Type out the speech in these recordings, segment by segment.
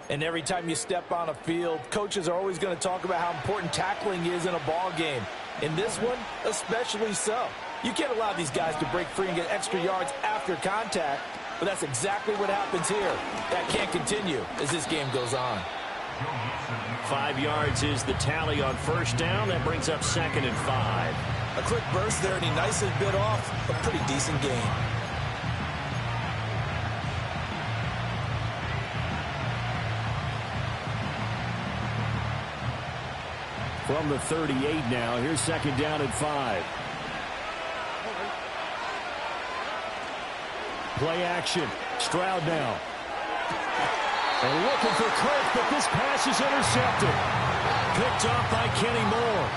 And every time you step on a field, coaches are always going to talk about how important tackling is in a ball game. In this one, especially so. You can't allow these guys to break free and get extra yards after contact, but that's exactly what happens here. That can't continue as this game goes on. 5 yards is the tally on first down. That brings up 2nd and 5. A quick burst there, and he nicely bit off a pretty decent gain. From the 38 now, here's 2nd down and 5. Play action. Stroud now. And looking for Kirk, but this pass is intercepted. Picked off by Kenny Moore.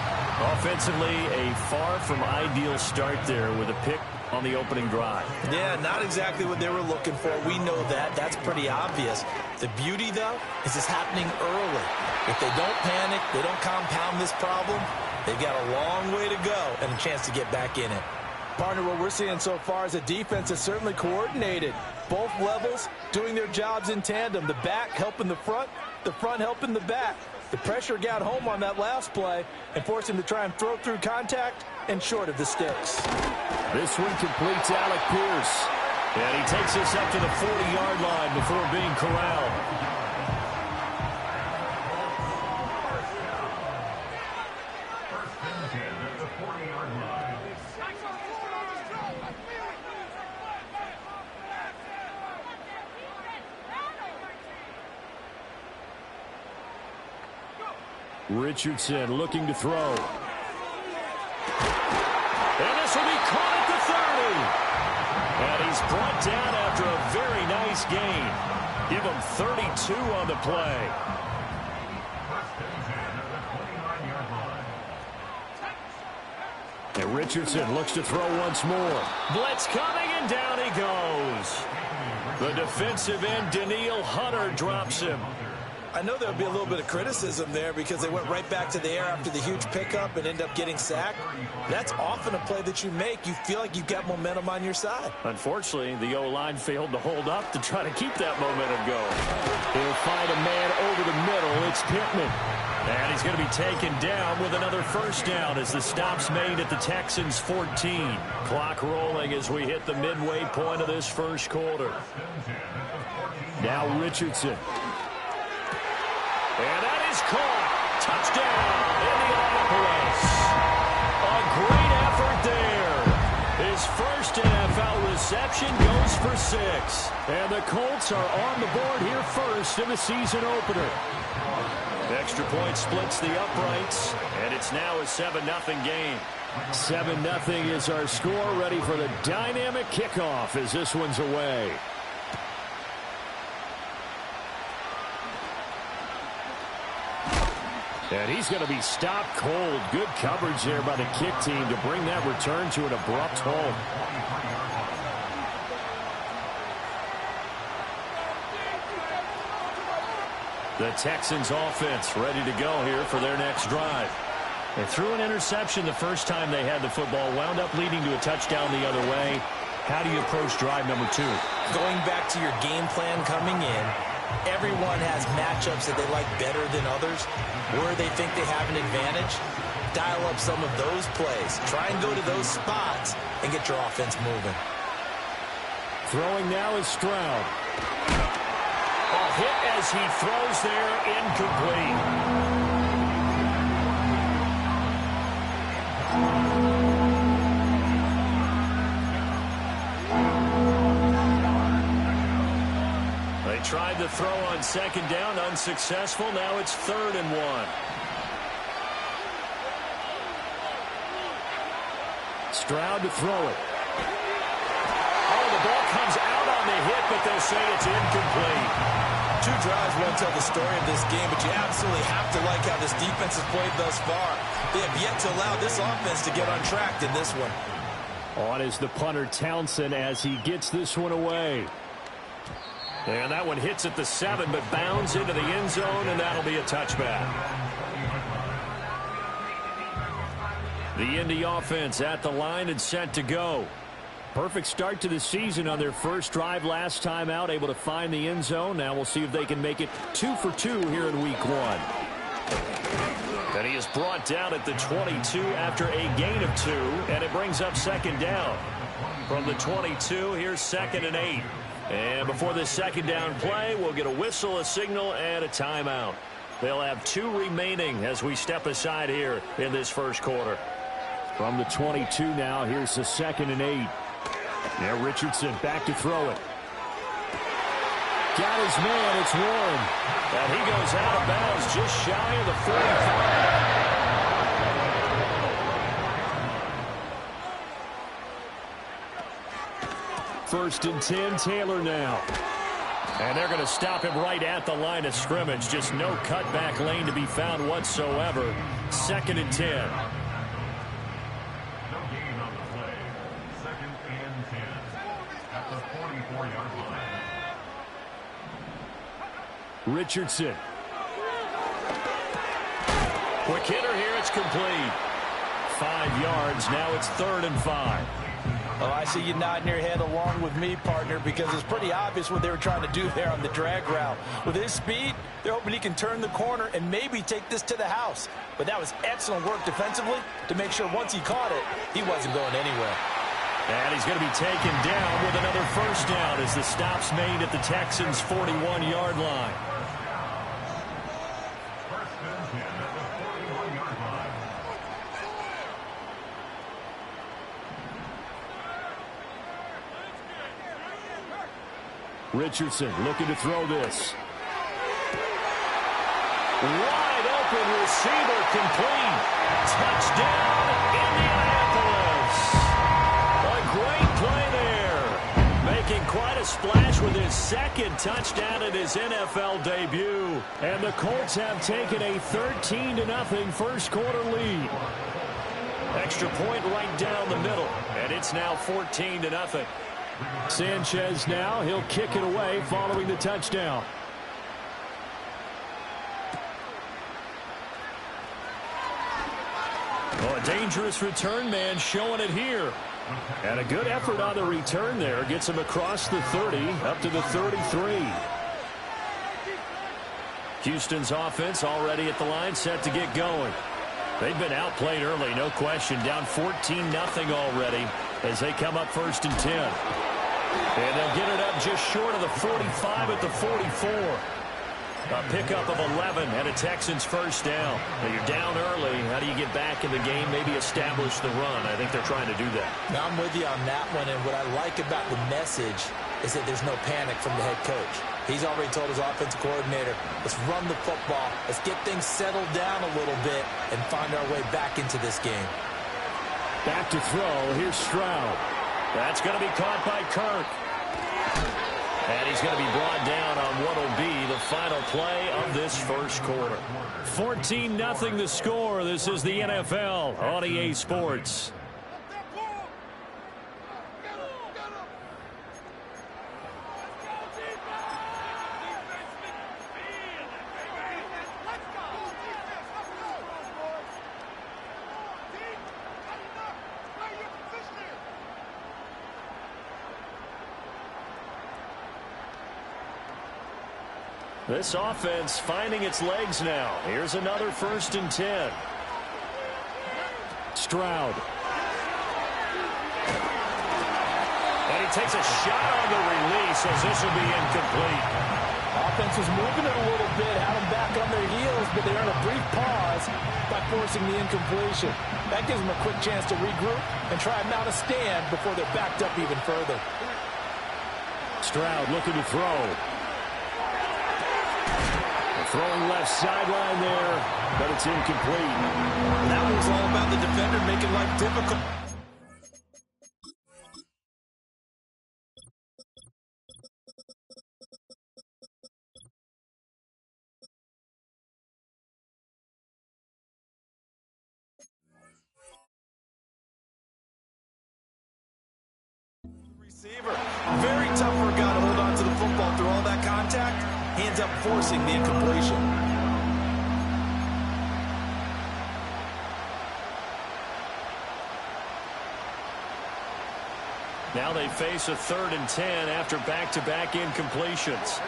Offensively, a far from ideal start there with a pick on the opening drive. Yeah, not exactly what they were looking for. We know that. That's pretty obvious. The beauty, though, is it's happening early. If they don't panic, they don't compound this problem, they've got a long way to go and a chance to get back in it. Partner, what we're seeing so far is a defense that's certainly coordinated. Both levels doing their jobs in tandem. The back helping the front helping the back. The pressure got home on that last play and forced him to try and throw through contact and short of the sticks. This one completes Alec Pierce. And he takes us up to the 40-yard line before being corralled. Richardson looking to throw. And this will be caught at the 30. And he's brought down after a very nice gain. Give him 32 on the play. And Richardson looks to throw once more. Blitz coming, and down he goes. The defensive end, Danielle Hunter, drops him. I know there'll be a little bit of criticism there because they went right back to the air after the huge pickup and end up getting sacked. That's often a play that you make. You feel like you've got momentum on your side. Unfortunately, the O-line failed to hold up to try to keep that momentum going. He'll find a man over the middle. It's Pittman. And he's going to be taken down with another first down as the stop's made at the Texans' 14. Clock rolling as we hit the midway point of this first quarter. Now Richardson. And that is caught. Touchdown, Indianapolis. A great effort there. His first NFL reception goes for 6. And the Colts are on the board here first in the season opener. Extra point splits the uprights, and it's now a 7-0 game. 7-0 is our score, ready for the dynamic kickoff as this one's away. And he's going to be stopped cold. Good coverage there by the kick team to bring that return to an abrupt halt. The Texans offense ready to go here for their next drive. They threw an interception the first time they had the football, wound up leading to a touchdown the other way. How do you approach drive number 2? Going back to your game plan coming in, everyone has matchups that they like better than others. Where they think they have an advantage, dial up some of those plays. Try and go to those spots and get your offense moving. Throwing now is Stroud. A hit as he throws there, incomplete. They tried to throw on second down, unsuccessful. Now it's 3rd and 1. Stroud to throw it. Oh, the ball comes out on the hit, but they'll say it's incomplete. 2 drives won't tell the story of this game, but you absolutely have to like how this defense has played thus far. They have yet to allow this offense to get on track in this one. On is the punter Townsend as he gets this one away. And that one hits at the 7, but bounds into the end zone, and that'll be a touchback. The Indy offense at the line and set to go. Perfect start to the season on their first drive last time out, able to find the end zone. Now we'll see if they can make it 2 for 2 here in week 1. And he is brought down at the 22 after a gain of 2, and it brings up second down. From the 22, here's 2nd and 8. And before this second down play, we'll get a whistle, a signal, and a timeout. They'll have 2 remaining as we step aside here in this first quarter. From the 22 now, here's the 2nd and 8. Now Richardson back to throw it. Got his man, it's Warren. And he goes out of bounds just shy of the 45. First and 10, Taylor now. And they're going to stop him right at the line of scrimmage. Just no cutback lane to be found whatsoever. 2nd and 10. Richardson. Quick hitter here, it's complete. 5 yards, now it's 3rd and 5. Oh, I see you nodding your head along with me, partner, because it's pretty obvious what they were trying to do there on the drag route. With his speed, they're hoping he can turn the corner and maybe take this to the house. But that was excellent work defensively to make sure once he caught it, he wasn't going anywhere. And he's going to be taken down with another first down as the stop's made at the Texans' 41-yard line. Richardson looking to throw this. Wide open receiver complete. Touchdown, Indianapolis. A great play there. Making quite a splash with his 2nd touchdown in his NFL debut. And the Colts have taken a 13-0 first quarter lead. Extra point right down the middle. And it's now 14-0. Sanchez now, he'll kick it away following the touchdown. Oh, a dangerous return man showing it here. And a good effort on the return there. Gets him across the 30, up to the 33. Houston's offense already at the line, set to get going. They've been outplayed early, no question. Down 14-0 already as they come up 1st and 10. And they'll get it up just short of the 45 at the 44. A pickup of 11 and a Texans first down. Now you're down early. How do you get back in the game? Maybe establish the run. I think they're trying to do that. Now I'm with you on that one, and what I like about the message is that there's no panic from the head coach. He's already told his offensive coordinator, let's run the football, let's get things settled down a little bit and find our way back into this game. Back to throw. Here's Stroud. That's going to be caught by Kirk. And he's going to be brought down on what will be the final play of this first quarter. 14-0 the score. This is the NFL on EA Sports. This offense finding its legs now. Here's another 1st and 10. Stroud. And he takes a shot on the release as this will be incomplete. Offense was moving it a little bit, had them back on their heels, but they earned a brief pause by forcing the incompletion. That gives them a quick chance to regroup and try and mount a stand before they're backed up even further. Stroud looking to throw. Throwing left sideline there, but it's incomplete. That one was all about the defender making life difficult. Receiver. Very tough for a guy to hold on to the football through all that contact. He ends up forcing the incompletion. Now now they face a 3rd and 10 after back-to-back incompletions.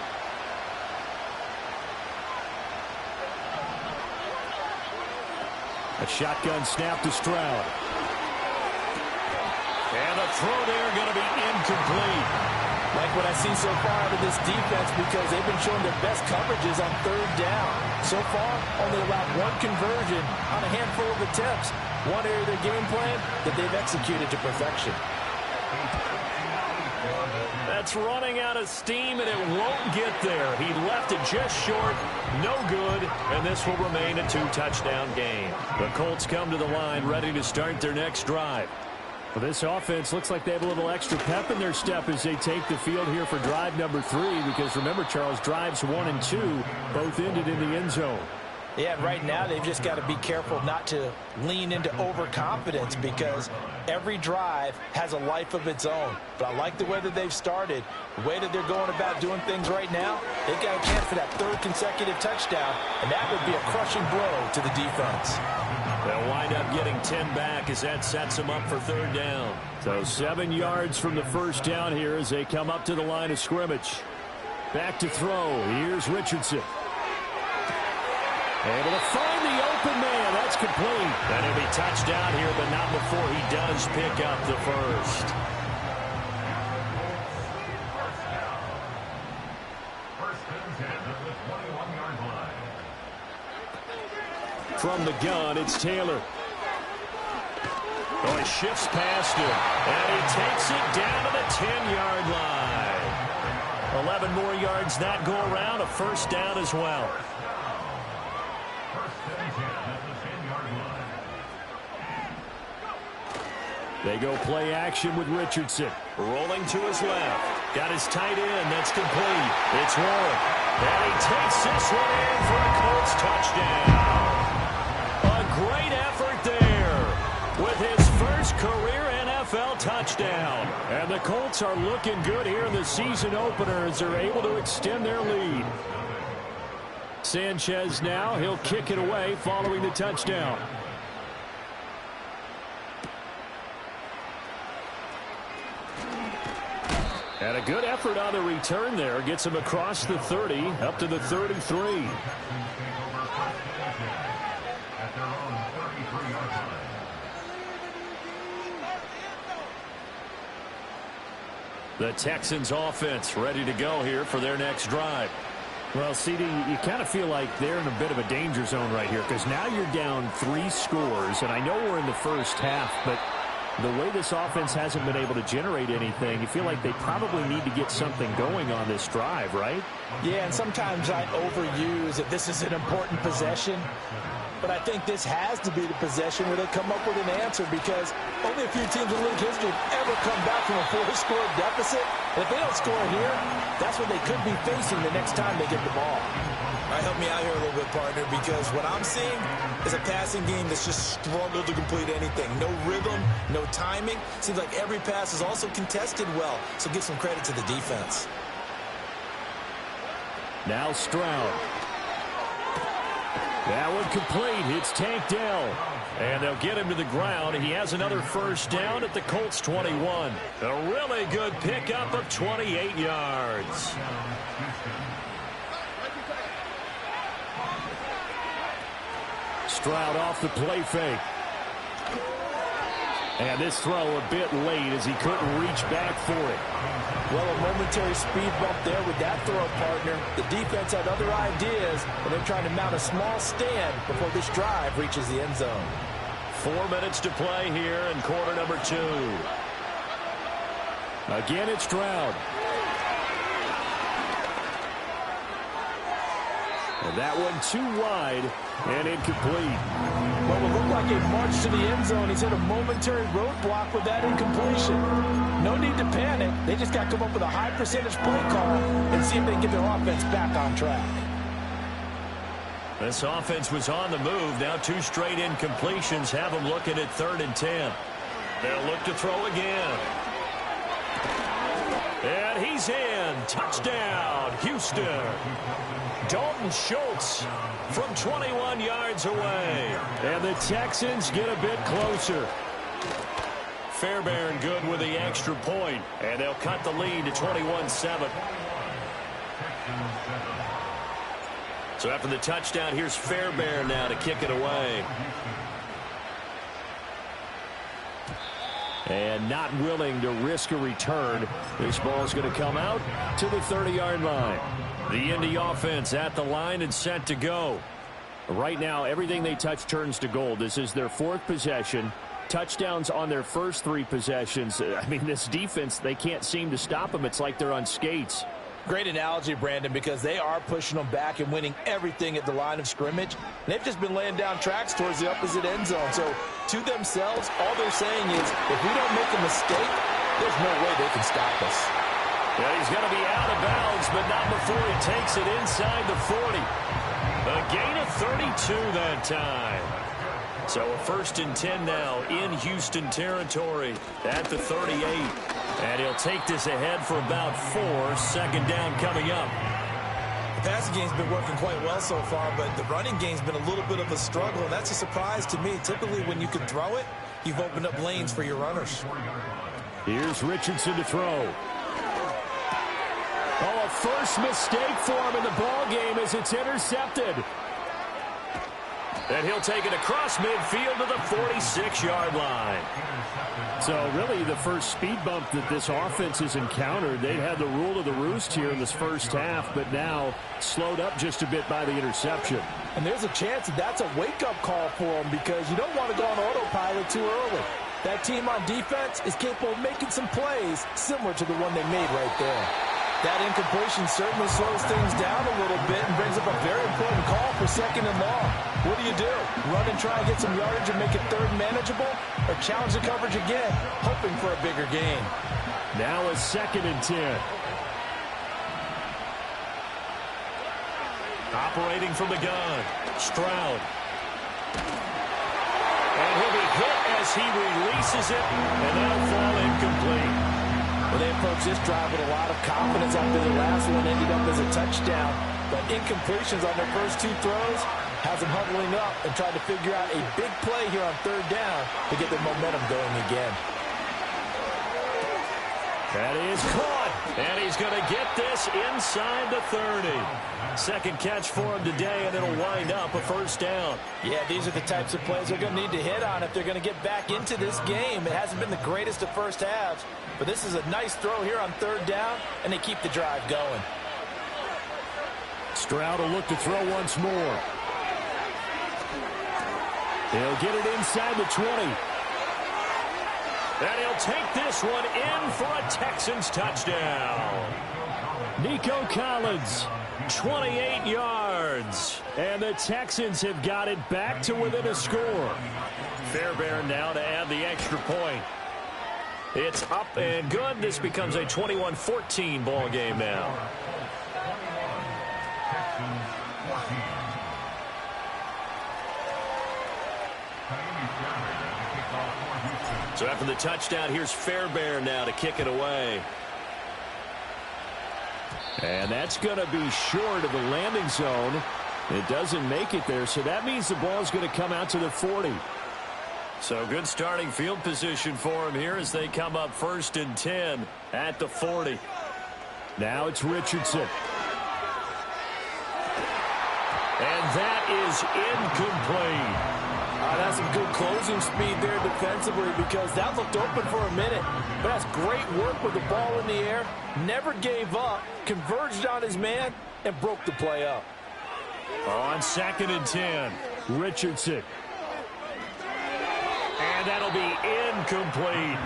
A shotgun snap to Stroud. And the throw there going to be incomplete. Like what I've seen so far out of this defense, because they've been showing their best coverages on 3rd down. So far, only allowed 1 conversion on a handful of attempts. One area of their game plan that they've executed to perfection. That's running out of steam, and it won't get there. He left it just short. No good, and this will remain a 2-touchdown game. The Colts come to the line ready to start their next drive. Well, this offense looks like they have a little extra pep in their step as they take the field here for drive number 3, because remember, Charles, drives 1 and 2 both ended in the end zone. Yeah, and right now they've just got to be careful not to lean into overconfidence, because every drive has a life of its own. But I like the way that they've started, the way that they're going about doing things right now. They've got a chance for that 3rd consecutive touchdown, and that would be a crushing blow to the defense. They'll wind up getting 10 back as that sets them up for 3rd down. So 7 yards from the first down here as they come up to the line of scrimmage. Back to throw. Here's Richardson. Able to find the open man. That's complete. And he'll be touchdown here, but not before he does pick up the first. From the gun, it's Taylor. Oh, he shifts past him. And he takes it down to the 10-yard line. 11 more yards that go around. A first down as well. They go play action with Richardson. Rolling to his left. Got his tight end. That's complete. It's Warren. And he takes this one in for a Colts touchdown. A great effort there with his first career NFL touchdown. And the Colts are looking good here in the season opener as they're able to extend their lead. Sanchez now, he'll kick it away following the touchdown. And a good effort on the return there. Gets him across the 30, up to the 33. The Texans offense ready to go here for their next drive. Well, CD, you kind of feel like they're in a bit of a danger zone right here, because now you're down 3 scores, and I know we're in the first half, but the way this offense hasn't been able to generate anything, you feel like they probably need to get something going on this drive, right? Yeah, and sometimes I overuse that this is an important possession. But I think this has to be the possession where they come up with an answer, because only a few teams in league history have ever come back from a 4-score deficit. And if they don't score here, that's what they could be facing the next time they get the ball. All right, help me out here a little bit, partner, because what I'm seeing is a passing game that's just struggled to complete anything. No rhythm, no timing. Seems like every pass is also contested well, so give some credit to the defense. Now Stroud. That one complete. It's Tank Dell. And they'll get him to the ground. He has another first down at the Colts 21. A really good pickup of 28 yards. Stroud off the play fake. And this throw a bit late as he couldn't reach back for it. Well, a momentary speed bump there with that throw, partner. The defense had other ideas, and they're trying to mount a small stand before this drive reaches the end zone. 4 minutes to play here in quarter number 2. Again, it's Stroud. And that one too wide and incomplete. Well, it looked like a march to the end zone. He's hit a momentary roadblock with that incompletion. No need to panic. They just got to come up with a high percentage play call and see if they can get their offense back on track. This offense was on the move. Now 2 straight incompletions have them looking at 3rd and 10. They'll look to throw again. And he's in. Touchdown, Houston. Dalton Schultz from 21 yards away. And the Texans get a bit closer. Fairbairn good with the extra point, and they'll cut the lead to 21-7. So after the touchdown, here's Fairbairn now to kick it away. And not willing to risk a return. This ball's going to come out to the 30-yard line. The Indy offense at the line and set to go. Right now, everything they touch turns to gold. This is their fourth possession. Touchdowns on their first three possessions. I mean, this defense, they can't seem to stop them. It's like they're on skates. Great analogy, Brandon, because they are pushing them back and winning everything at the line of scrimmage. They've just been laying down tracks towards the opposite end zone. So to themselves, all they're saying is, if we don't make a mistake, there's no way they can stop us. Yeah, he's going to be out of bounds, but not before he takes it inside the 40. A gain of 32 that time. So a 1st and 10 now in Houston territory at the 38. And he'll take this ahead for about 4. 2nd down coming up. The passing game's been working quite well so far, but the running game's been a little bit of a struggle. That's a surprise to me. Typically, when you can throw it, you've opened up lanes for your runners. Here's Richardson to throw. Oh, a first mistake for him in the ball game as it's intercepted. And he'll take it across midfield to the 46-yard line. So really the first speed bump that this offense has encountered. They had the rule of the roost here in this first half, but now slowed up just a bit by the interception. And there's a chance that that's a wake-up call for them, because you don't want to go on autopilot too early. That team on defense is capable of making some plays similar to the one they made right there. That incompletion certainly slows things down a little bit and brings up a very important call for 2nd and long. What do? Run and try and get some yardage and make it 3rd manageable? Or challenge the coverage again, hoping for a bigger gain? Now a 2nd and 10. Operating from the gun, Stroud. And he'll be hit as he releases it, and that'll fall incomplete. Well, they approached this drive with a lot of confidence after the last one ended up as a touchdown. But incompletions on their first 2 throws has them huddling up and trying to figure out a big play here on 3rd down to get their momentum going again. That is caught, and he's going to get this inside the 30. 2nd catch for him today, and it'll wind up a 1st down. Yeah, these are the types of plays they're going to need to hit on if they're going to get back into this game. It hasn't been the greatest of first halves, but this is a nice throw here on 3rd down, and they keep the drive going. Stroud will look to throw once more. He'll get it inside the 20. And he'll take this one in for a Texans touchdown. Nico Collins, 28 yards. and the Texans have got it back to within a score. Fairbairn now to add the extra point. It's up and good. This becomes a 21-14 ball game now. So after the touchdown, here's Fairbairn now to kick it away. And that's going to be short of the landing zone. It doesn't make it there, so that means the ball's going to come out to the 40. So good starting field position for him here as they come up 1st and 10 at the 40. Now it's Richardson. And that is incomplete. That's some good closing speed there defensively, because that looked open for a minute. But that's great work with the ball in the air. Never gave up, converged on his man, and broke the play up. On 2nd and 10, Richardson. and that'll be incomplete.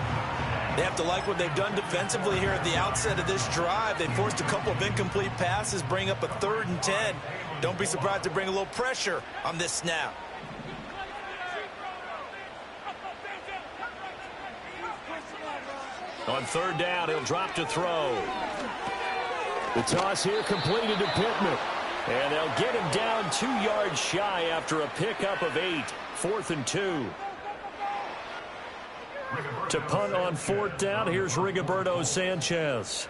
They have to like what they've done defensively here at the outset of this drive. They forced a couple of incomplete passes, bring up a 3rd and 10. Don't be surprised to bring a little pressure on this snap. On 3rd down, he'll drop to throw. The toss here completed to Pittman. And they'll get him down 2 yards shy after a pickup of 8. 4th and 2. To punt on 4th down, here's Rigoberto Sanchez.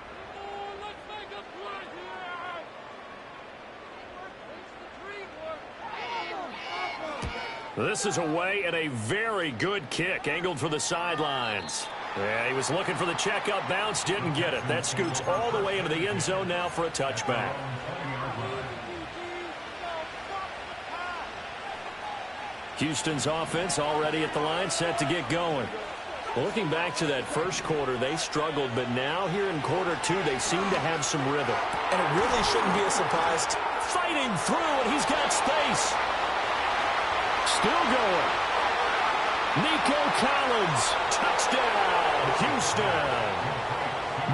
This is away and a very good kick angled for the sidelines. Yeah, he was looking for the checkup bounce, didn't get it. That scoots all the way into the end zone now for a touchback. Houston's offense already at the line, set to get going. Looking back to that first quarter, they struggled, but now here in quarter two, they seem to have some rhythm. And it really shouldn't be a surprise. Fighting through, and he's got space. Still going. Nico Collins, touchdown, Houston.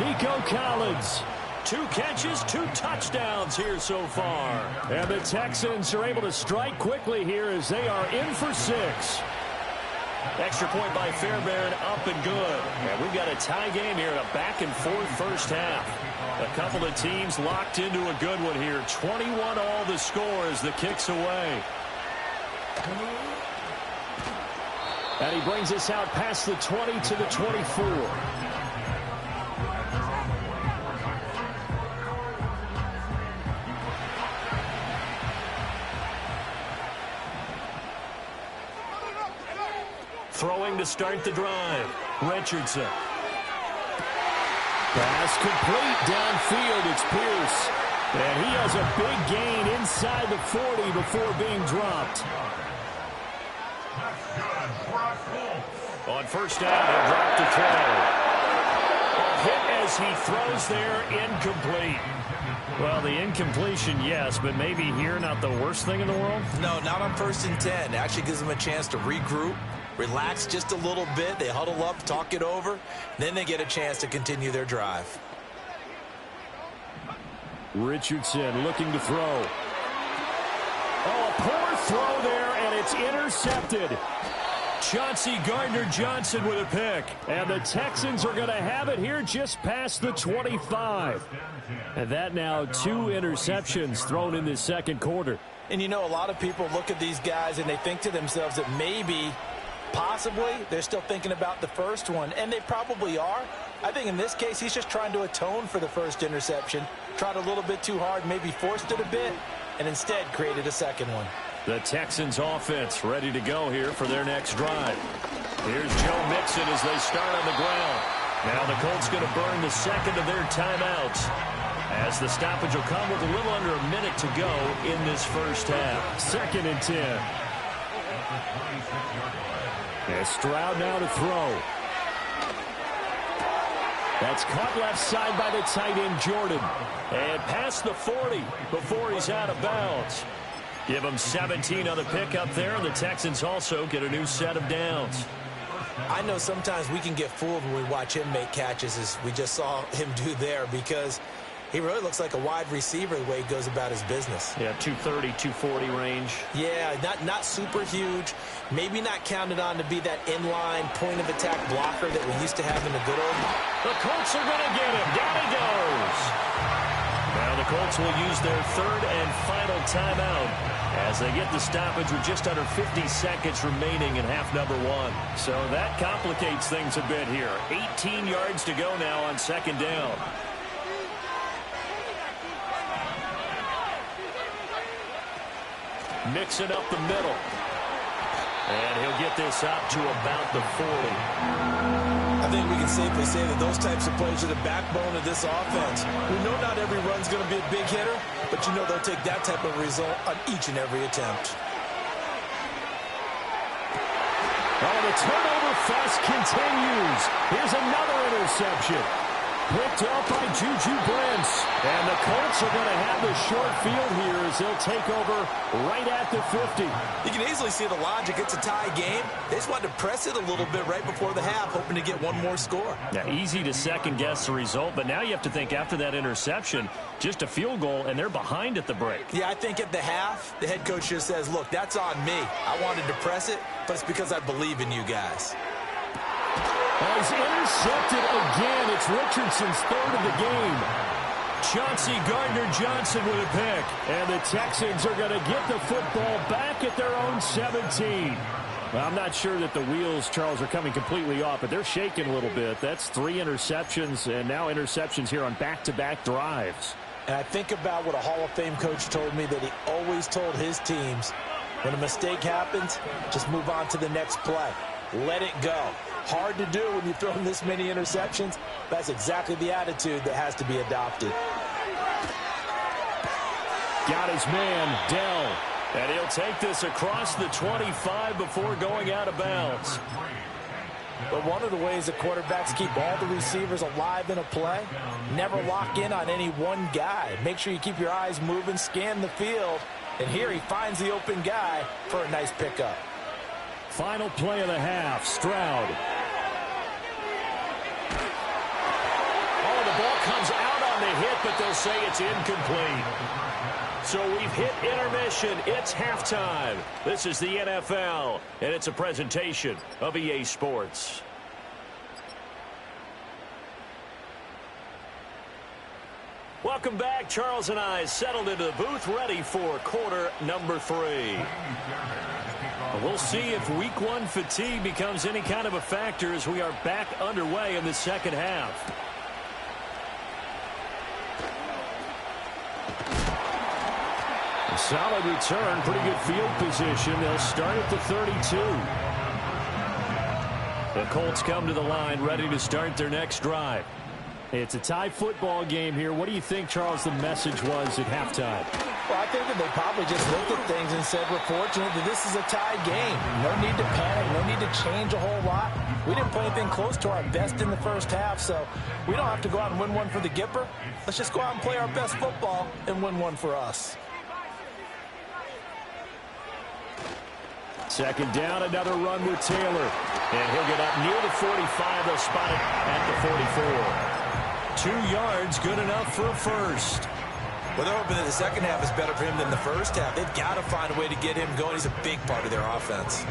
Nico Collins, 2 catches, 2 touchdowns here so far. And the Texans are able to strike quickly here as they are in for 6. Extra point by Fairbairn, up and good. And we've got a tie game here, a back-and-forth first half. A couple of teams locked into a good one here. 21 all the score as the kick's away. And he brings us out past the 20 to the 24. Throwing to start the drive. Richardson. Pass complete downfield. It's Pierce. And he has a big gain inside the 40 before being dropped. On first down, he'll drop to throw. Hit as he throws there, incomplete. Well, the incompletion, yes, but maybe here not the worst thing in the world? No, not on 1st and 10. It actually gives them a chance to regroup, relax just a little bit. They huddle up, talk it over. Then they get a chance to continue their drive. Richardson looking to throw. Oh, a poor throw there, and it's intercepted. Chauncey Gardner-Johnson with a pick. And the Texans are going to have it here just past the 25. And that now 2 interceptions thrown in this second quarter. And you know, a lot of people look at these guys and they think to themselves that maybe, possibly, they're still thinking about the first one. And they probably are. I think in this case, he's just trying to atone for the first interception. Tried a little bit too hard, maybe forced it a bit, and instead created a second one. The Texans offense ready to go here for their next drive. Here's Joe Mixon as they start on the ground. Now the Colts going to burn the second of their timeouts, as the stoppage will come with a little under a minute to go in this first half. 2nd and 10. And Stroud now to throw. That's caught left side by the tight end, Jordan. And past the 40 before he's out of bounds. Give him 17 on the pickup there, and the Texans also get a new set of downs. I know sometimes we can get fooled when we watch him make catches, as we just saw him do there, because he really looks like a wide receiver the way he goes about his business. Yeah, 230, 240 range. Yeah, not super huge. Maybe not counted on to be that inline point-of-attack blocker that we used to have in the good old. The Colts are going to get him. Down he goes. Now the Colts will use their 3rd and final timeout as they get the stoppage with just under 50 seconds remaining in half number 1. So that complicates things a bit here. 18 yards to go now on 2nd down. Mixing up the middle. And he'll get this out to about the 40. I think we can safely say that those types of plays are the backbone of this offense. We know not every run's going to be a big hitter, but you know they'll take that type of result on each and every attempt. Oh, the turnover fest continues. Here's another interception. Picked up by Juju Brents. And the Colts are going to have the short field here as they'll take over right at the 50. You can easily see the logic. It's a tie game. They just wanted to press it a little bit right before the half, hoping to get one more score. Yeah, easy to second-guess the result, but now you have to think after that interception, just a field goal, and they're behind at the break. Yeah, I think at the half, the head coach just says, look, that's on me. I wanted to press it, but it's because I believe in you guys. He's intercepted again. It's Richardson's 3rd of the game. Chauncey Gardner-Johnson with a pick. And the Texans are going to get the football back at their own 17. Well, I'm not sure that the wheels, Charles, are coming completely off, but they're shaking a little bit. That's 3 interceptions, and now interceptions here on back-to-back drives. And I think about what a Hall of Fame coach told me that he always told his teams, when a mistake happens, just move on to the next play. let it go. Hard to do when you throw this many interceptions. That's exactly the attitude that has to be adopted. Got his man, Dell. And he'll take this across the 25 before going out of bounds. But one of the ways the quarterbacks keep all the receivers alive in a play, never lock in on any one guy. Make sure you keep your eyes moving, scan the field, and here he finds the open guy for a nice pickup. Final play of the half, Stroud. Oh, the ball comes out on the hit, but they'll say it's incomplete. So we've hit intermission. It's halftime. This is the NFL, and it's a presentation of EA Sports. Welcome back. Charles and I settled into the booth, ready for quarter number 3. We'll see if week 1 fatigue becomes any kind of a factor as we are back underway in the second half. A solid return, pretty good field position. They'll start at the 32. The Colts come to the line, ready to start their next drive. It's a tie football game here. What do you think, Charles, the message was at halftime? Well, I think that they probably just looked at things and said, we're fortunate that this is a tie game. No need to panic, no need to change a whole lot. We didn't play anything close to our best in the first half, so we don't have to go out and win one for the Gipper. Let's just go out and play our best football and win one for us. Second down, another run with Taylor. And he'll get up near the 45. They'll spot it at the 44. 2 yards, good enough for a first. Well, they're hoping that the second half is better for him than the first half. They've got to find a way to get him going. He's a big part of their offense.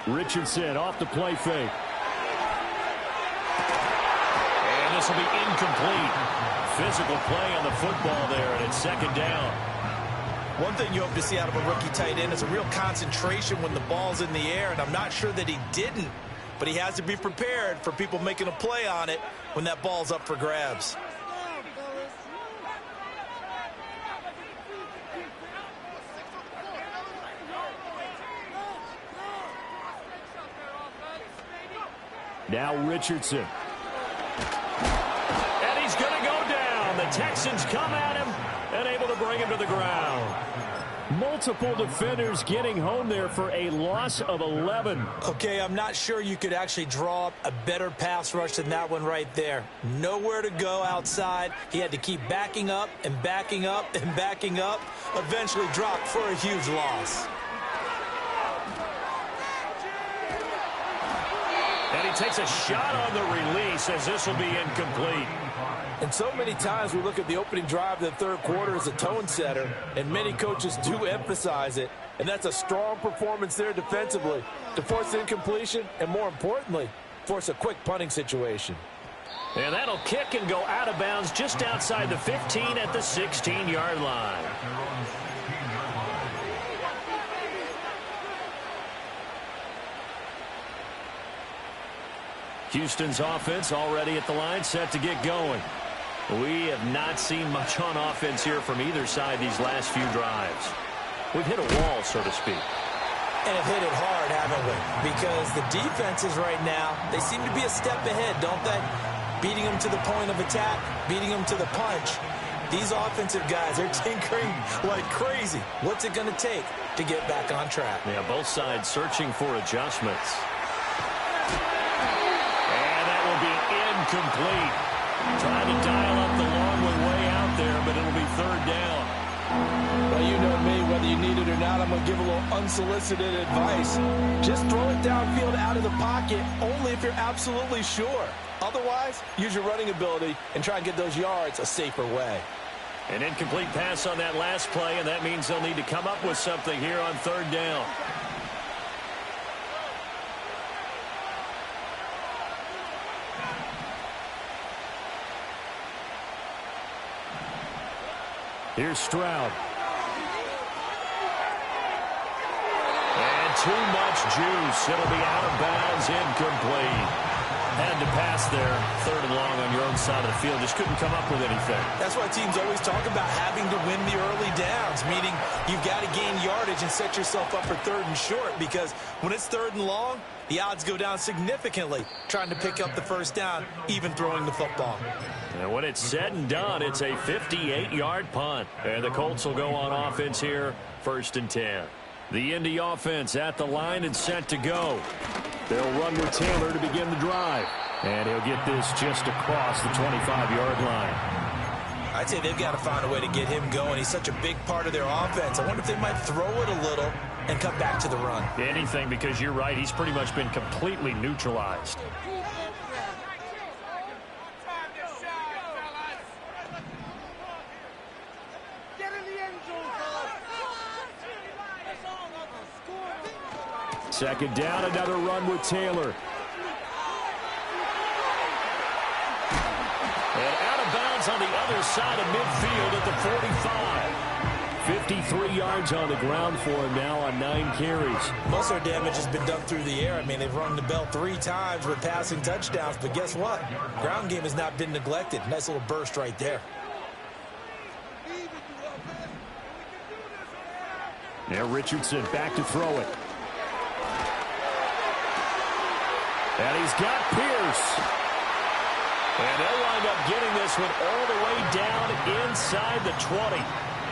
Richardson off the play fake. And this will be incomplete. Physical play on the football there, and it's second down. One thing you hope to see out of a rookie tight end is a real concentration when the ball's in the air, and I'm not sure that he didn't, but he has to be prepared for people making a play on it when that ball's up for grabs. Now Richardson. And he's going to go down. The Texans come at him and able to bring him to the ground. Multiple defenders getting home there for a loss of 11. Okay, I'm not sure you could actually draw up a better pass rush than that one right there. Nowhere to go outside. He had to keep backing up and backing up and backing up. Eventually dropped for a huge loss. And he takes a shot on the release as this will be incomplete. And so many times we look at the opening drive of the third quarter as a tone setter, and many coaches do emphasize it. And that's a strong performance there defensively to force incompletion and, more importantly, force a quick punting situation. And that'll kick and go out of bounds just outside the 15 at the 16-yard line. Houston's offense already at the line, set to get going. We have not seen much on offense here from either side these last few drives. We've hit a wall, so to speak. And have hit it hard, haven't we? Because the defenses right now, they seem to be a step ahead, don't they? Beating them to the point of attack, beating them to the punch. These offensive guys are tinkering like crazy. What's it going to take to get back on track? Yeah, both sides searching for adjustments. Incomplete. Trying to dial up the long one way out there, but it'll be third down. Well, you know me, whether you need it or not, I'm going to give a little unsolicited advice. Just throw it downfield out of the pocket, only if you're absolutely sure. Otherwise, use your running ability and try and get those yards a safer way. An incomplete pass on that last play, and that means they'll need to come up with something here on third down. Here's Stroud. And too much juice. It'll be out of bounds, incomplete. Had to pass there, 3rd and long on your own side of the field. Just couldn't come up with anything. That's why teams always talk about having to win the early downs, meaning you've got to gain yardage and set yourself up for 3rd and short, because when it's 3rd and long, the odds go down significantly trying to pick up the 1st down, even throwing the football. And when it's said and done, it's a 58-yard punt. And the Colts will go on offense here, 1st and 10. The Indy offense at the line and set to go. They'll run with Taylor to begin the drive. And he'll get this just across the 25-yard line. I'd say they've got to find a way to get him going. He's such a big part of their offense. I wonder if they might throw it a little and come back to the run. Anything, because you're right. He's pretty much been completely neutralized. Second down, another run with Taylor. And out of bounds on the other side of midfield at the 45. 53 yards on the ground for him now on 9 carries. Most of their damage has been done through the air. I mean, they've rung the bell 3 times with passing touchdowns, but guess what? Ground game has not been neglected. Nice little burst right there. Now Richardson back to throw it. And he's got Pierce. And they'll wind up getting this one all the way down inside the 20.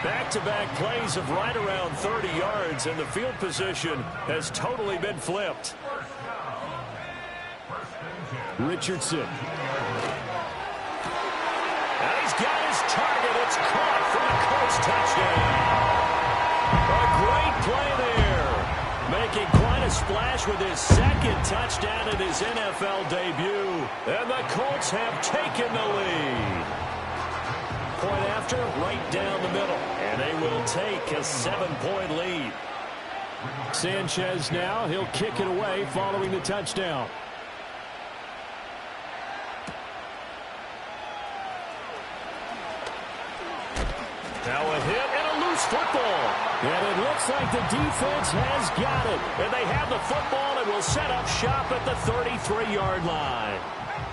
Back-to-back plays of right around 30 yards, and the field position has totally been flipped. Richardson. And he's got his target. It's caught for a Colts touchdown. A great play there. Making quite a splash with his 2nd touchdown in his NFL debut. And the Colts have taken the lead. Point after, right down the middle. And they will take a 7-point lead. Sanchez now, he'll kick it away following the touchdown. Now a hit and a loose football. And it looks like the defense has got it. And they have the football and will set up shop at the 33-yard line.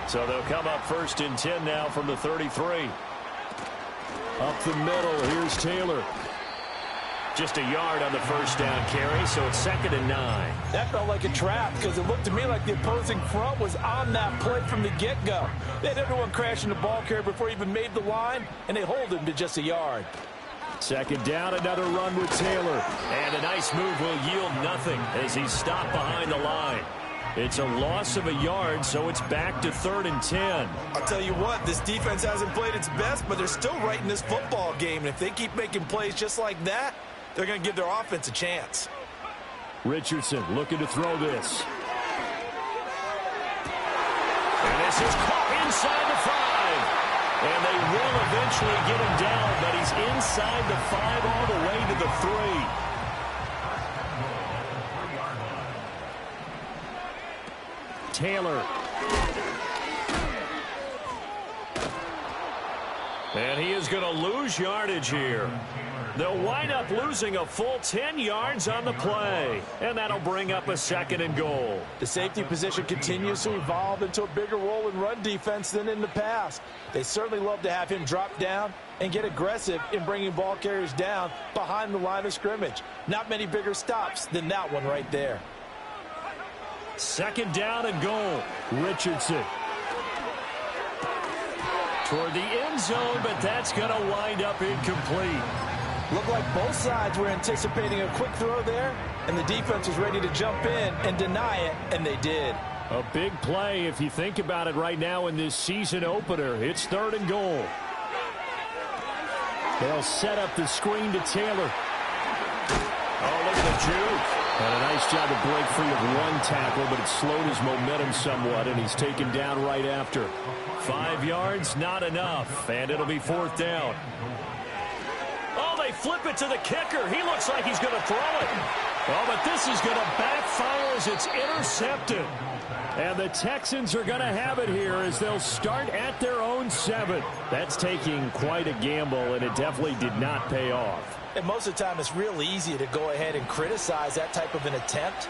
So they'll come up 1st and 10 now from the 33. Up the middle, here's Taylor. Just a yard on the 1st down carry, so it's 2nd and 9. That felt like a trap because it looked to me like the opposing front was on that play from the get-go. They had everyone crashing the ball carrier before he even made the line, and they hold him to just a yard. 2nd down, another run with Taylor. And a nice move will yield nothing as he's stopped behind the line. It's a loss of a yard, so it's back to 3rd and 10. I'll tell you what, this defense hasn't played its best, but they're still right in this football game. And if they keep making plays just like that, they're going to give their offense a chance. Richardson looking to throw this. And this is caught inside the 5. And they will eventually get him down, but he's inside the 5 all the way to the 3. Taylor. And he is going to lose yardage here. They'll wind up losing a full 10 yards on the play. And that'll bring up a 2nd and goal. The safety position continues to evolve into a bigger role in run defense than in the past. They certainly love to have him drop down and get aggressive in bringing ball carriers down behind the line of scrimmage. Not many bigger stops than that one right there. 2nd down and goal. Richardson. Toward the end zone, but that's going to wind up incomplete. Looked like both sides were anticipating a quick throw there, and the defense was ready to jump in and deny it, and they did. A big play if you think about it right now in this season opener. It's 3rd and goal. They'll set up the screen to Taylor. Oh, look at the juke. And a nice job to break free of one tackle, but it slowed his momentum somewhat, and he's taken down right after. 5 yards, not enough, and it'll be 4th down. Oh, they flip it to the kicker. He looks like he's going to throw it. Oh, but this is going to backfire as it's intercepted. And the Texans are going to have it here as they'll start at their own 7. That's taking quite a gamble, and it definitely did not pay off. And most of the time, it's real easy to go ahead and criticize that type of an attempt.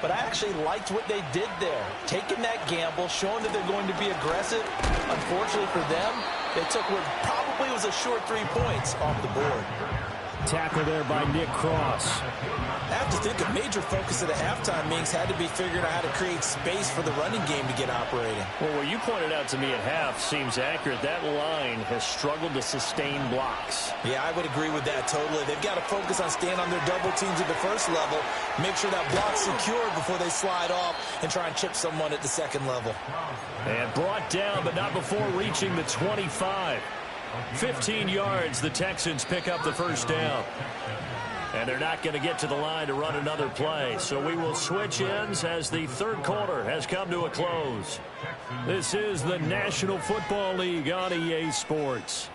but I actually liked what they did there. Taking that gamble, showing that they're going to be aggressive. Unfortunately for them, they took what probably was a short 3 points off the board. Tackle there by Nick Cross. I have to think a major focus of the halftime meetings had to be figuring out how to create space for the running game to get operating. Well, what you pointed out to me at half seems accurate. That line has struggled to sustain blocks. Yeah, I would agree with that totally. They've got to focus on staying on their double teams at the first level, make sure that block's secured before they slide off and try and chip someone at the second level. And brought down, but not before reaching the 25. 15 yards, the Texans pick up the first down. And they're not going to get to the line to run another play. So we will switch ends as the third quarter has come to a close. This is the National Football League on EA Sports.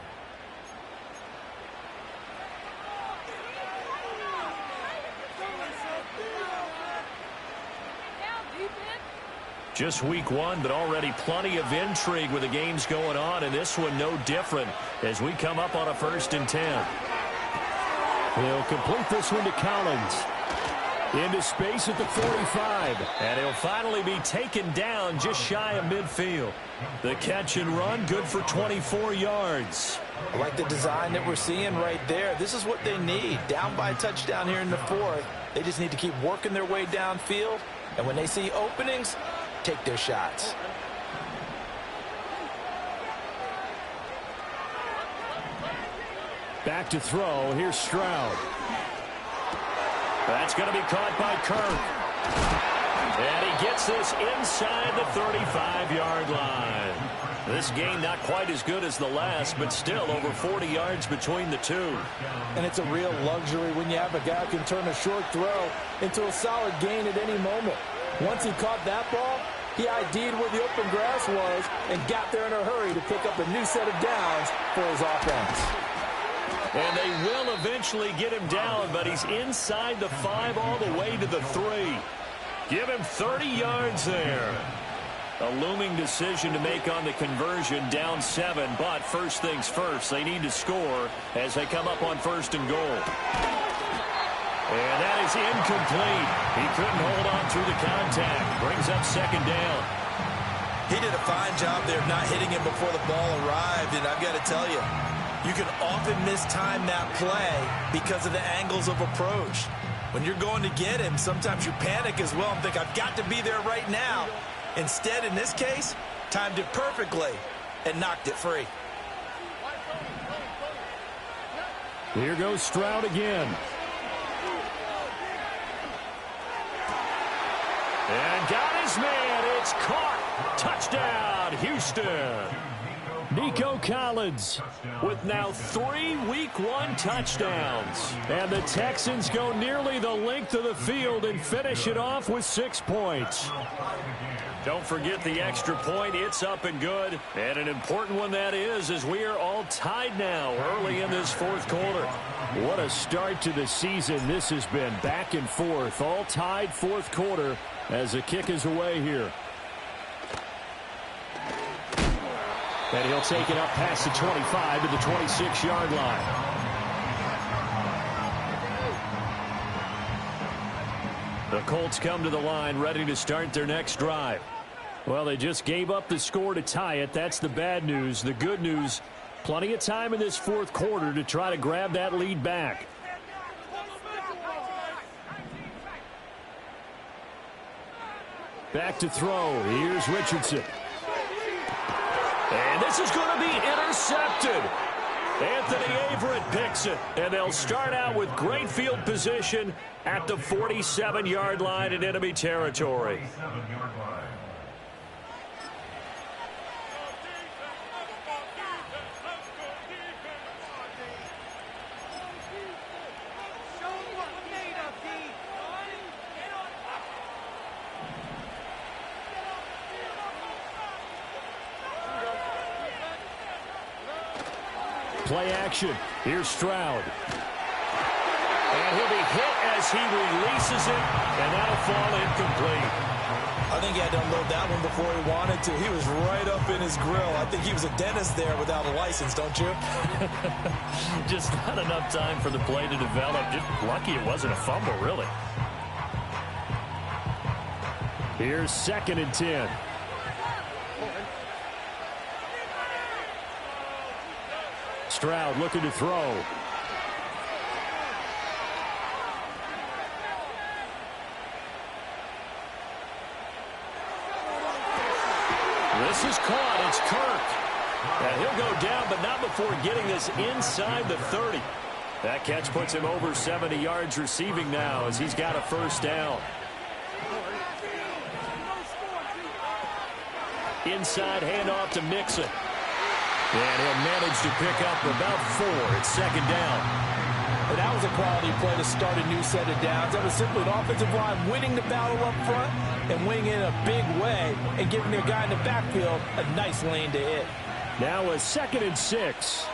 Just week one, but already plenty of intrigue with the games going on, and this one no different as we come up on a 1st and 10. He'll complete this one to Collins. Into space at the 45. And he'll finally be taken down just shy of midfield. The catch and run, good for 24 yards. I like the design that we're seeing right there. This is what they need. Down by a touchdown here in the 4th. They just need to keep working their way downfield. And when they see openings, take their shots. Back to throw. Here's Stroud. That's going to be caught by Kirk. And he gets this inside the 35-yard line. This game not quite as good as the last, but still over 40 yards between the two. And it's a real luxury when you have a guy who can turn a short throw into a solid gain at any moment. Once he caught that ball, he ID'd where the open grass was and got there in a hurry to pick up a new set of downs for his offense. And they will eventually get him down, but he's inside the 5 all the way to the 3. Give him 30 yards there. A looming decision to make on the conversion, down 7, but first things first, they need to score as they come up on 1st and goal. And that is incomplete. He couldn't hold on through the contact. Brings up 2nd down. He did a fine job there of not hitting him before the ball arrived, and I've got to tell you, you can often mistime that play because of the angles of approach. When you're going to get him, sometimes you panic as well and think, I've got to be there right now. Instead, in this case, timed it perfectly and knocked it free. Here goes Stroud again. And got his man. It's caught. Touchdown, Houston. Nico Collins with now 3 Week 1 touchdowns. And the Texans go nearly the length of the field and finish it off with 6 points. Don't forget the extra point. It's up and good. And an important one that is, as we are all tied now early in this 4th quarter. What a start to the season this has been. Back and forth, all tied 4th quarter as the kick is away here. And he'll take it up past the 25 to the 26-yard line. The Colts come to the line ready to start their next drive. Well, they just gave up the score to tie it. That's the bad news. The good news, plenty of time in this 4th quarter to try to grab that lead back. Back to throw. Here's Richardson. And this is going to be intercepted. Anthony Averett picks it. And they'll start out with great field position at the 47-yard line in enemy territory. Play action. Here's Stroud. And he'll be hit as he releases it, and that'll fall incomplete. I think he had to unload that one before he wanted to. He was right up in his grill. I think he was a dentist there without a license, don't you? Just not enough time for the play to develop. Just lucky it wasn't a fumble, really. Here's 2nd and 10. Stroud looking to throw. This is caught. It's Kirk. And he'll go down, but not before getting this inside the 30. That catch puts him over 70 yards receiving now as he's got a first down. Inside handoff to Mixon. And he'll manage to pick up about 4. It's 2nd down. And that was a quality play to start a new set of downs. That was simply an offensive line winning the battle up front and winning in a big way and giving their guy in the backfield a nice lane to hit. Now a 2nd and 6.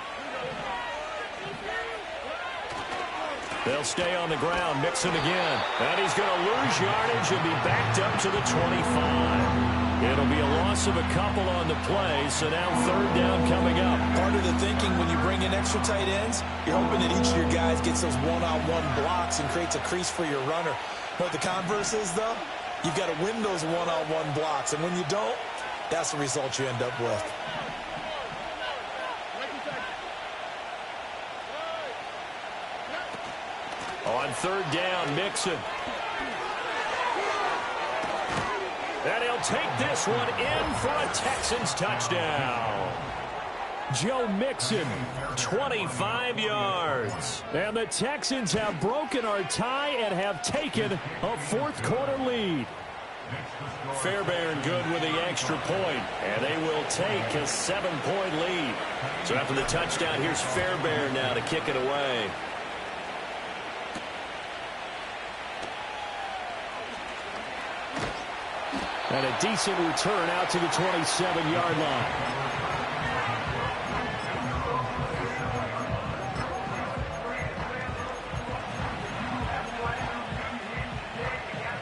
They'll stay on the ground. Mixon again. And he's going to lose yardage and be backed up to the 25. It'll be a loss of a couple on the play, so now 3rd down coming up. Part of the thinking when you bring in extra tight ends, you're hoping that each of your guys gets those one-on-one blocks and creates a crease for your runner. But the converse is, though, you've got to win those one-on-one blocks. And when you don't, that's the result you end up with. On 3rd down, Mixon. And he'll take this one in for a Texans touchdown. Joe Mixon, 25 yards. And the Texans have broken our tie and have taken a 4th quarter lead. Fairbairn good with the extra point, and they will take a 7-point lead. So after the touchdown, here's Fairbairn now to kick it away. And a decent return out to the 27-yard line.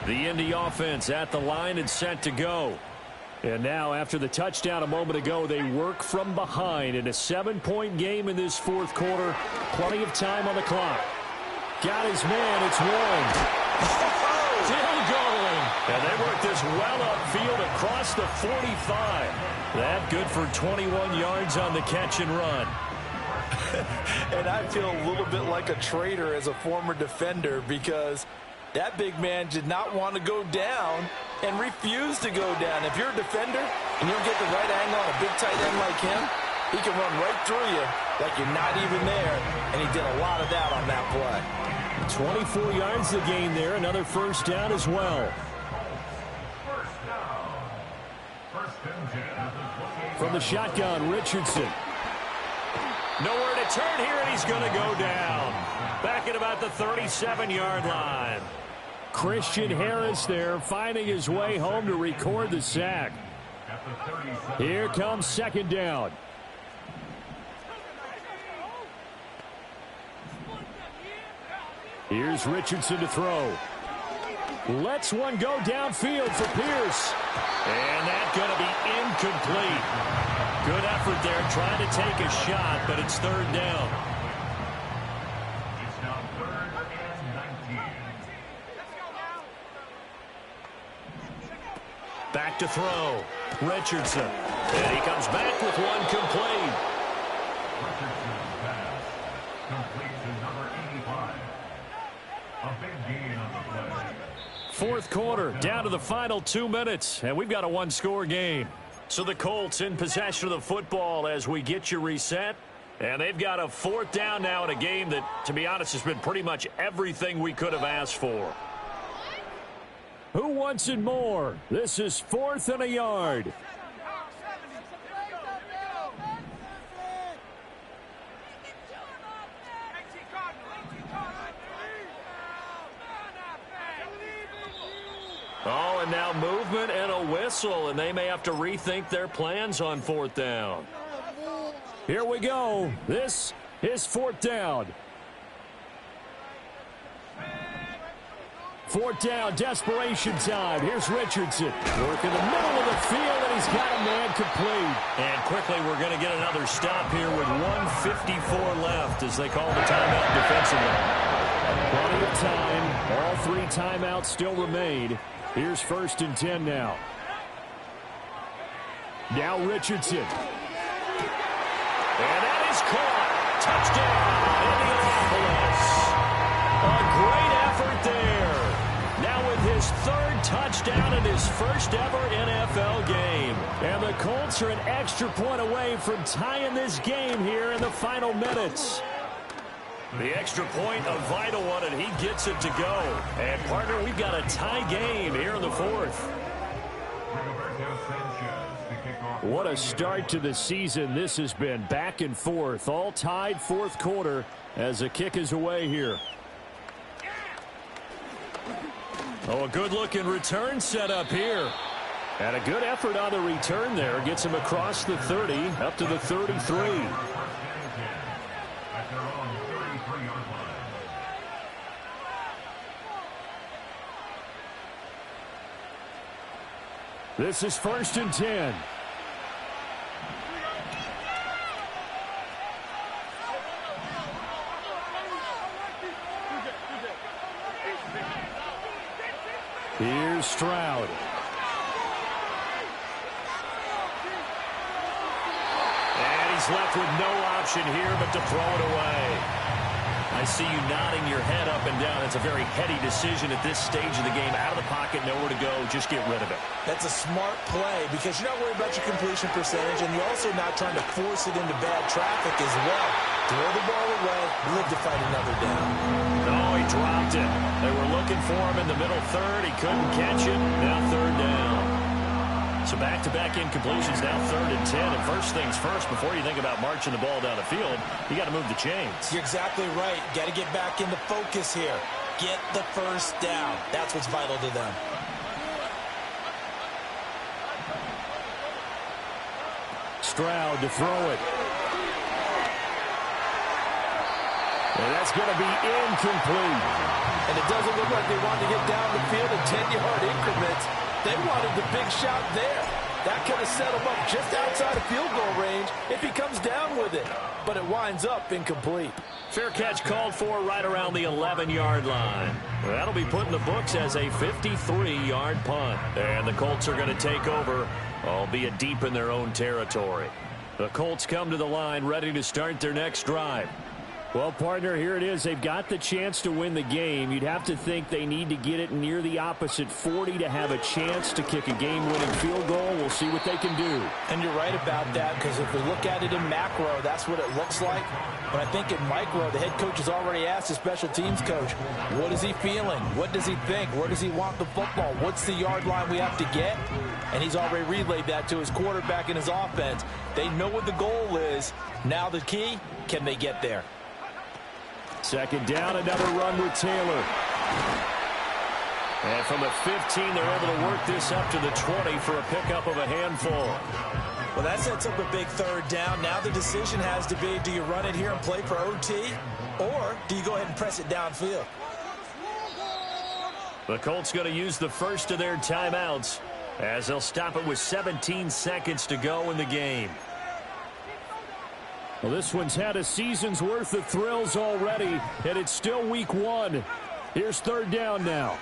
The Indy offense at the line and set to go. And now, after the touchdown a moment ago, they work from behind in a 7-point game in this 4th quarter. Plenty of time on the clock. Got his man. It's Warren. Still going. And they work this well upfield across the 45. That good for 21 yards on the catch and run. And I feel a little bit like a traitor as a former defender because that big man did not want to go down and refused to go down. If you're a defender and you don't get the right angle on a big tight end like him, he can run right through you like you're not even there, and he did a lot of that on that play. 24 yards the gain there. Another first down as well. From the shotgun, Richardson. Nowhere to turn here, and he's going to go down. Back at about the 37-yard line. Christian Harris there, finding his way home to record the sack. Here comes 2nd down. Here's Richardson to throw. Lets one go downfield for Pierce. And that's going to be incomplete. Good effort there trying to take a shot, but it's 3rd down. It's now 3rd and 19. Back to throw. Richardson. And he comes back with one complete. Richardson's pass complete to number 85. A big gain on the play. 4th quarter, down to the final 2 minutes, and we've got a 1-score game. So the Colts in possession of the football as we get you reset. And they've got a 4th down now in a game that, to be honest, has been pretty much everything we could have asked for. Who wants it more? This is 4th and a yard. Oh, and now movement and a whistle, and they may have to rethink their plans on 4th down. Here we go. This is 4th down. 4th down, desperation time. Here's Richardson. Work in the middle of the field, and he's got a man complete. And quickly, we're going to get another stop here with 1:54 left as they call the timeout defensively. Plenty of time. All 3 timeouts still remain. Here's 1st and 10 now. Now Richardson. And that is caught. Touchdown, Indianapolis. A great effort there. Now with his 3rd touchdown in his 1st ever NFL game. And the Colts are an extra point away from tying this game here in the final minutes. The extra point, a vital one, and he gets it to go. And, partner, we've got a tie game here in the 4th. What a start to the season this has been. Back and forth, all tied 4th quarter as the kick is away here. Oh, a good-looking return set up here. And a good effort on the return there. Gets him across the 30, up to the 33. This is 1st and 10. Here's Stroud. And he's left with no option here but to throw it away. I see you nodding your head up and down. It's a very heady decision at this stage of the game. Out of the pocket, nowhere to go. Just get rid of it. That's a smart play because you're not worried about your completion percentage, and you're also not trying to force it into bad traffic as well. Throw the ball away, live to fight another down. No, he dropped it. They were looking for him in the middle 3rd. He couldn't catch it. Now 3rd down. So back-to-back incompletions, now 3rd and 10. And first things first, before you think about marching the ball down the field, you got to move the chains. You're exactly right. Got to get back into focus here. Get the 1st down. That's what's vital to them. Stroud to throw it. And that's going to be incomplete. And it doesn't look like they want to get down the field in 10-yard increments. They wanted the big shot there. That could have set him up just outside of field goal range if he comes down with it. But it winds up incomplete. Fair catch called for right around the 11-yard line. That'll be put in the books as a 53-yard punt. And the Colts are going to take over, albeit deep in their own territory. The Colts come to the line ready to start their next drive. Well, partner, here it is. They've got the chance to win the game. You'd have to think they need to get it near the opposite 40 to have a chance to kick a game-winning field goal. We'll see what they can do. And you're right about that, because if we look at it in macro, that's what it looks like. But I think in micro, the head coach has already asked the special teams coach, what is he feeling? What does he think? Where does he want the football? What's the yard line we have to get? And he's already relayed that to his quarterback and his offense. They know what the goal is. Now the key, can they get there? 2nd down, another run with Taylor. And from the 15, they're able to work this up to the 20 for a pickup of a handful. Well, that sets up a big 3rd down. Now the decision has to be, do you run it here and play for OT, or do you go ahead and press it downfield? The Colts going to use the first of their timeouts as they'll stop it with 17 seconds to go in the game. Well, this one's had a season's worth of thrills already, and it's still week 1. Here's 3rd down now.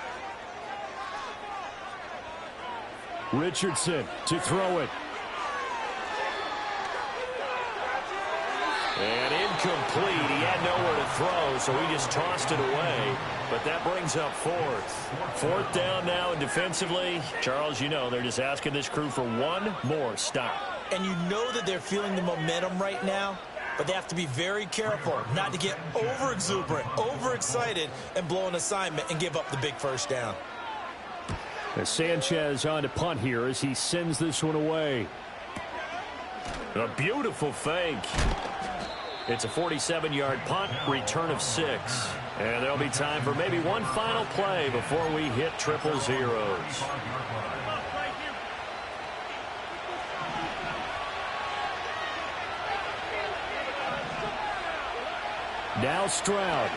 Richardson to throw it. And incomplete. He had nowhere to throw, so he just tossed it away. But that brings up 4th. 4th down now, and defensively, Charles, you know, they're just asking this crew for one more stop. And you know that they're feeling the momentum right now, but they have to be very careful not to get over-exuberant, over-excited, and blow an assignment and give up the big 1st down. As Sanchez on to punt here as he sends this one away. A beautiful fake. It's a 47-yard punt, return of 6. And there'll be time for maybe one final play before we hit triple zeros. Now Stroud.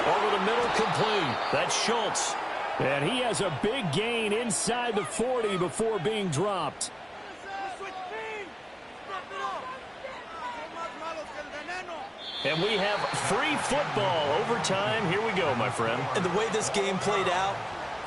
Over the middle, complete. That's Schultz. And he has a big gain inside the 40 before being dropped. And we have free football overtime. Here we go, my friend. And the way this game played out,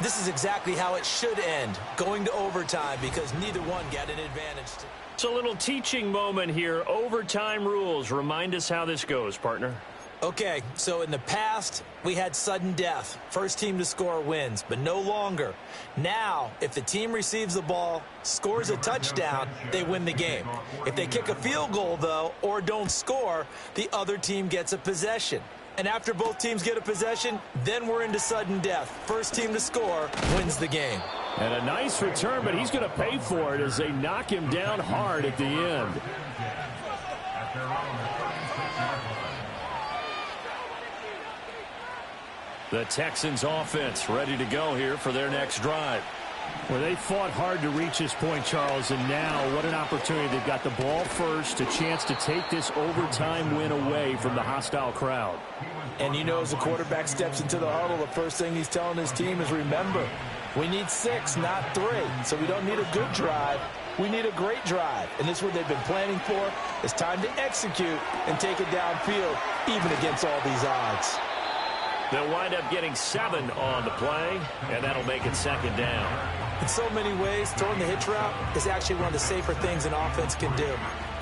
this is exactly how it should end, going to overtime, because neither one got an advantage. It's a little teaching moment here. Overtime rules. Remind us how this goes, partner. Okay, so in the past, we had sudden death. First team to score wins, but no longer. Now, if the team receives the ball, scores a touchdown, they win the game. If they kick a field goal, though, or don't score, the other team gets a possession. And after both teams get a possession, then we're into sudden death. First team to score wins the game. And a nice return, but he's going to pay for it as they knock him down hard at the end. The Texans offense ready to go here for their next drive. Well, they fought hard to reach this point, Charles, and now what an opportunity. They've got the ball first, a chance to take this overtime win away from the hostile crowd. And you know, as the quarterback steps into the huddle, the first thing he's telling his team is, remember, we need 6, not 3. So we don't need a good drive. We need a great drive. And this is what they've been planning for. It's time to execute and take it downfield, even against all these odds. They'll wind up getting 7 on the play, and that'll make it second down. In so many ways, throwing the hitch route is actually one of the safer things an offense can do.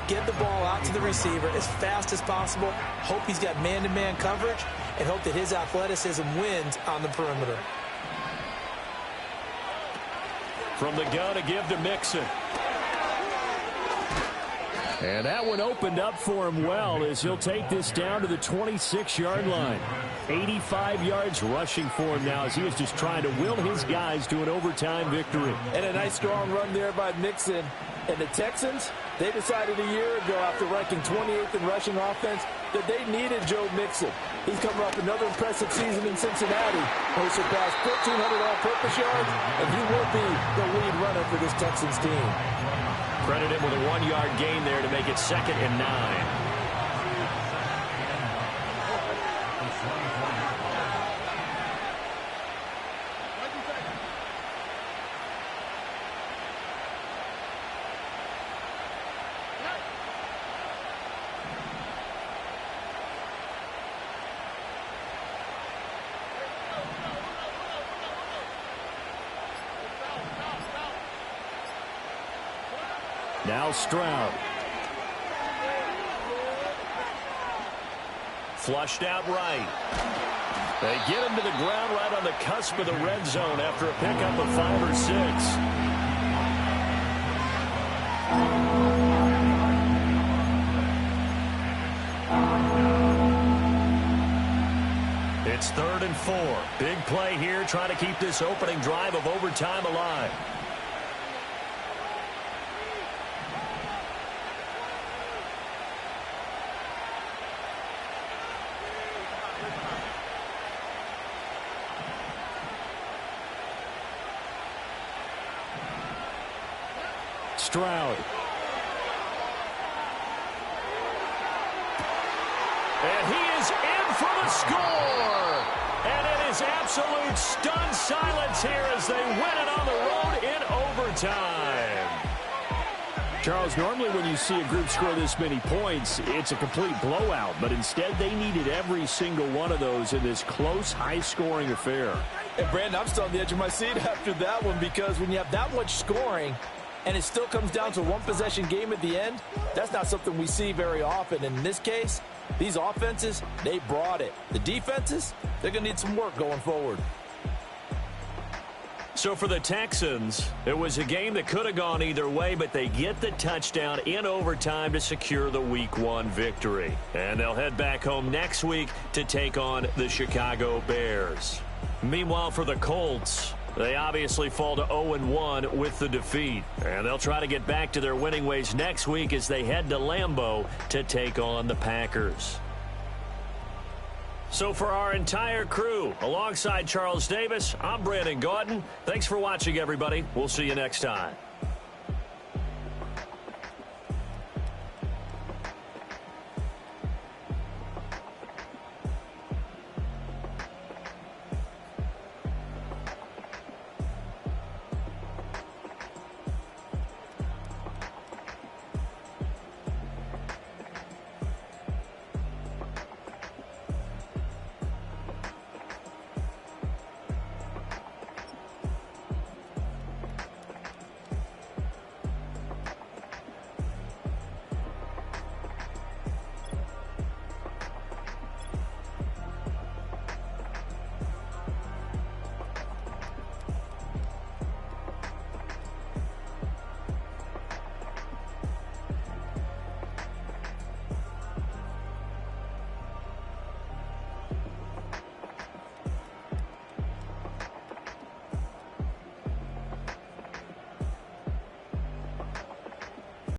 Get the ball out to the receiver as fast as possible, hope he's got man-to-man coverage, and hope that his athleticism wins on the perimeter. From the gun to give to Mixon. And that one opened up for him well as he'll take this down to the 26-yard line. 85 yards rushing for him now as he is just trying to will his guys to an overtime victory. And a nice strong run there by Mixon. And the Texans, they decided a year ago after ranking 28th in rushing offense that they needed Joe Mixon. He's coming off another impressive season in Cincinnati. He surpassed 1,400 all-purpose yards, and he will be the lead runner for this Texans team. Credit him with a 1-yard gain there to make it 2nd and 9. Now Stroud. Flushed out right. They get him to the ground right on the cusp of the red zone after a pickup of 5 or 6. It's 3rd and 4. Big play here, trying to keep this opening drive of overtime alive. Stroud. And he is in for the score. And it is absolute stunned silence here as they win it on the road in overtime. Charles, normally when you see a group score this many points, it's a complete blowout. But instead, they needed every single one of those in this close, high-scoring affair. And, Brandon, I'm still on the edge of my seat after that one, because when you have that much scoring and it still comes down to a one-possession game at the end, that's not something we see very often. And in this case, these offenses, they brought it. The defenses, they're going to need some work going forward. So for the Texans, it was a game that could have gone either way, but they get the touchdown in overtime to secure the Week 1 victory. And they'll head back home next week to take on the Chicago Bears. Meanwhile, for the Colts, they obviously fall to 0-1 with the defeat. And they'll try to get back to their winning ways next week as they head to Lambeau to take on the Packers. So for our entire crew, alongside Charles Davis, I'm Brandon Gaudin. Thanks for watching, everybody. We'll see you next time.